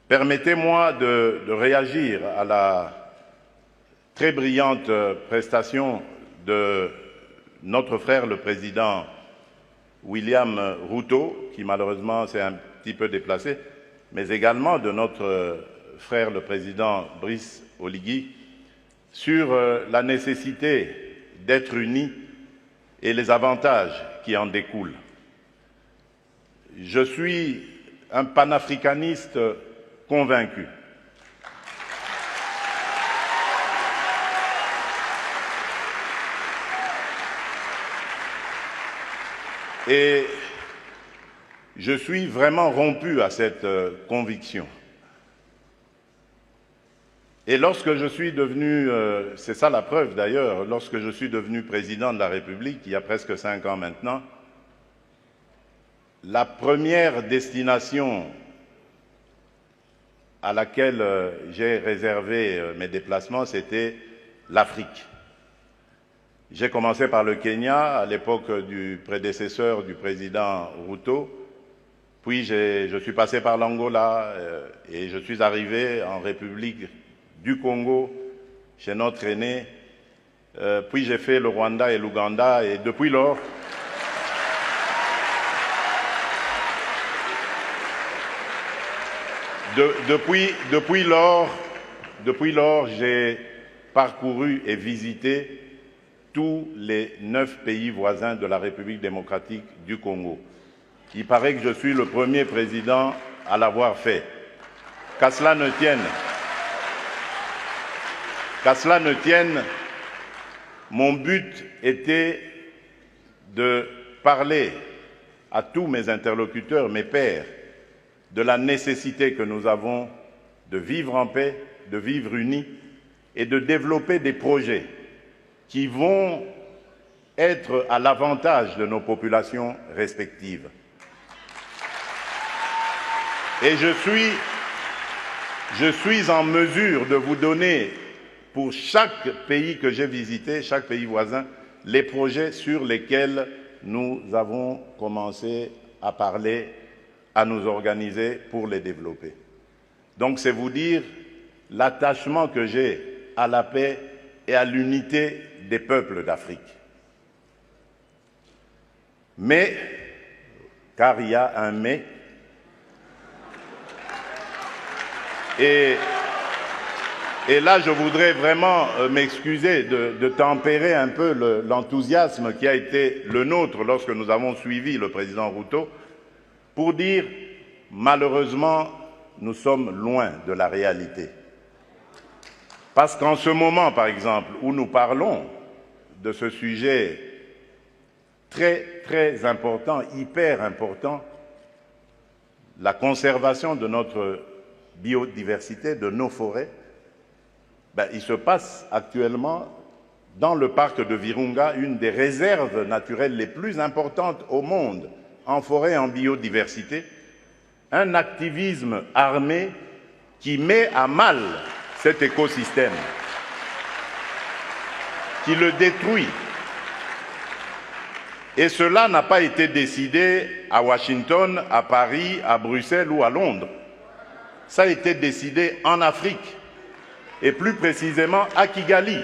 Permettez-moi de réagir à la très brillante prestation de notre frère le président William Ruto, qui malheureusement s'est un petit peu déplacé, mais également de notre frère le président Brice Oligui, sur la nécessité d'être unis et les avantages qui en découlent. Je suis un panafricaniste convaincu. Et je suis vraiment rompu à cette conviction. Et lorsque je suis devenu, c'est ça la preuve d'ailleurs, lorsque je suis devenu président de la République, il y a presque 5 ans maintenant, la première destination à laquelle j'ai réservé mes déplacements, c'était l'Afrique. J'ai commencé par le Kenya, à l'époque du prédécesseur du président Ruto, puis je suis passé par l'Angola et je suis arrivé en République du Congo, chez notre aîné, puis j'ai fait le Rwanda et l'Ouganda, et depuis lors, depuis lors, j'ai parcouru et visité tous les 9 pays voisins de la République démocratique du Congo. Il paraît que je suis le premier président à l'avoir fait. Qu'à cela ne tienne, mon but était de parler à tous mes interlocuteurs, mes pairs, de la nécessité que nous avons de vivre en paix, de vivre unis et de développer des projets qui vont être à l'avantage de nos populations respectives. Et je suis en mesure de vous donner, pour chaque pays que j'ai visité, chaque pays voisin, les projets sur lesquels nous avons commencé à parler, à nous organiser pour les développer. Donc c'est vous dire l'attachement que j'ai à la paix et à l'unité des peuples d'Afrique. Mais, car il y a un mais, et là je voudrais vraiment m'excuser de tempérer un peu l'enthousiasme qui a été le nôtre lorsque nous avons suivi le président Ruto, pour dire, malheureusement, nous sommes loin de la réalité. Parce qu'en ce moment, par exemple, où nous parlons de ce sujet très, très important, hyper important, la conservation de notre biodiversité, de nos forêts, il se passe actuellement dans le parc de Virunga, une des réserves naturelles les plus importantes au monde, en forêt et en biodiversité, un activisme armé qui met à mal cet écosystème, qui le détruit. Et cela n'a pas été décidé à Washington, à Paris, à Bruxelles ou à Londres. Ça a été décidé en Afrique, et plus précisément à Kigali.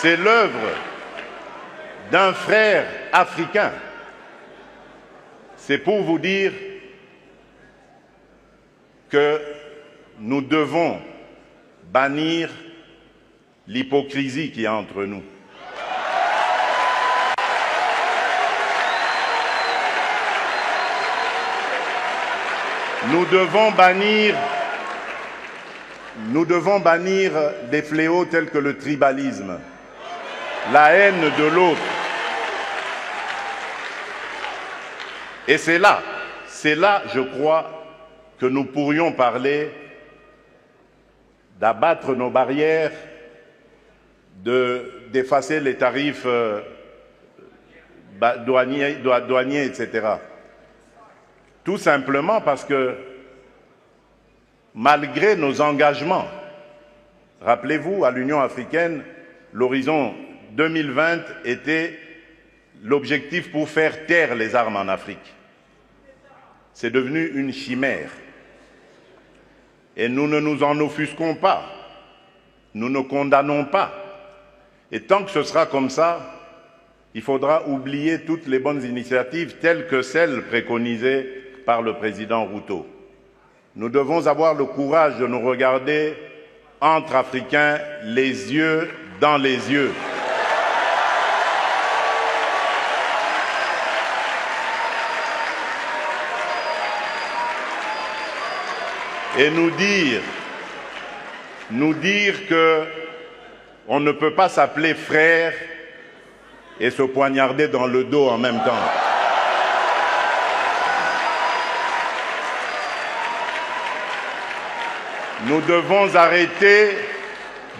C'est l'œuvre d'un frère africain. C'est pour vous dire que nous devons bannir l'hypocrisie qui est entre nous. Nous devons bannir des fléaux tels que le tribalisme, la haine de l'autre. Et c'est là, je crois, que nous pourrions parler d'abattre nos barrières, d'effacer les tarifs douaniers, etc. Tout simplement parce que, malgré nos engagements, rappelez-vous, à l'Union africaine, l'horizon 2020 était l'objectif pour faire taire les armes en Afrique. C'est devenu une chimère. Et nous ne nous en offusquons pas. Nous ne condamnons pas. Et tant que ce sera comme ça, il faudra oublier toutes les bonnes initiatives telles que celles préconisées par le président Ruto. Nous devons avoir le courage de nous regarder entre Africains, les yeux dans les yeux. Et nous dire que on ne peut pas s'appeler frère et se poignarder dans le dos en même temps. Nous devons arrêter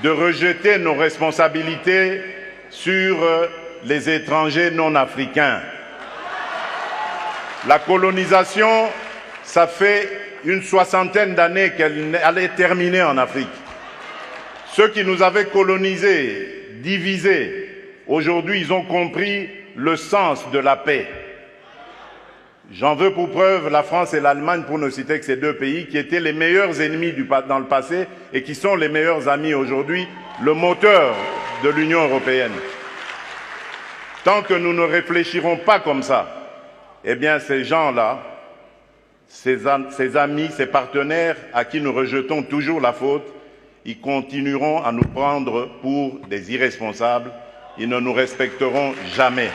de rejeter nos responsabilités sur les étrangers non africains. La colonisation, ça fait une soixantaine d'années qu'elle allait terminer en Afrique. Ceux qui nous avaient colonisés, divisés, aujourd'hui ils ont compris le sens de la paix. J'en veux pour preuve la France et l'Allemagne, pour ne citer que ces deux pays, qui étaient les meilleurs ennemis dans le passé et qui sont les meilleurs amis aujourd'hui, le moteur de l'Union européenne. Tant que nous ne réfléchirons pas comme ça, eh bien ces gens-là, ces amis, ces partenaires à qui nous rejetons toujours la faute, ils continueront à nous prendre pour des irresponsables. Ils ne nous respecteront jamais.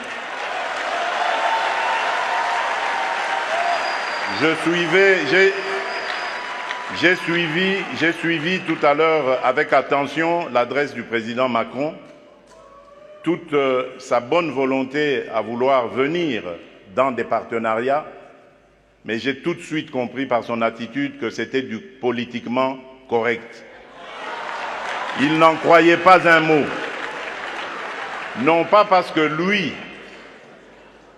J'ai suivi tout à l'heure avec attention l'adresse du président Macron, toute sa bonne volonté à vouloir venir dans des partenariats, mais j'ai tout de suite compris par son attitude que c'était du politiquement correct. Il n'en croyait pas un mot. Non pas parce que lui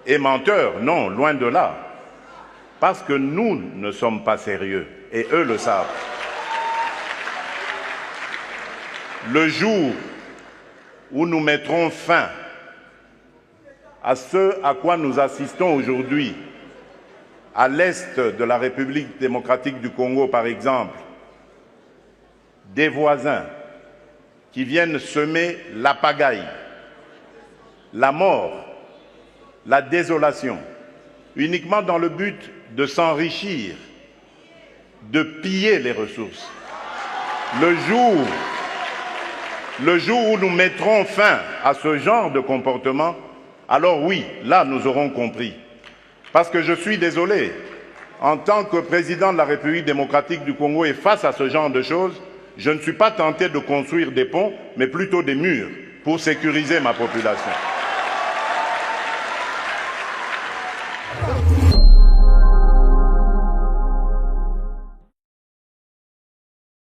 est menteur, non, loin de là. Parce que nous ne sommes pas sérieux, et eux le savent. Le jour où nous mettrons fin à ce à quoi nous assistons aujourd'hui, à l'est de la République démocratique du Congo par exemple, des voisins qui viennent semer la pagaille, la mort, la désolation, uniquement dans le but de s'enrichir, de piller les ressources. Le jour où nous mettrons fin à ce genre de comportement, alors oui, là nous aurons compris. Parce que je suis désolé, en tant que président de la République démocratique du Congo et face à ce genre de choses, je ne suis pas tenté de construire des ponts, mais plutôt des murs pour sécuriser ma population.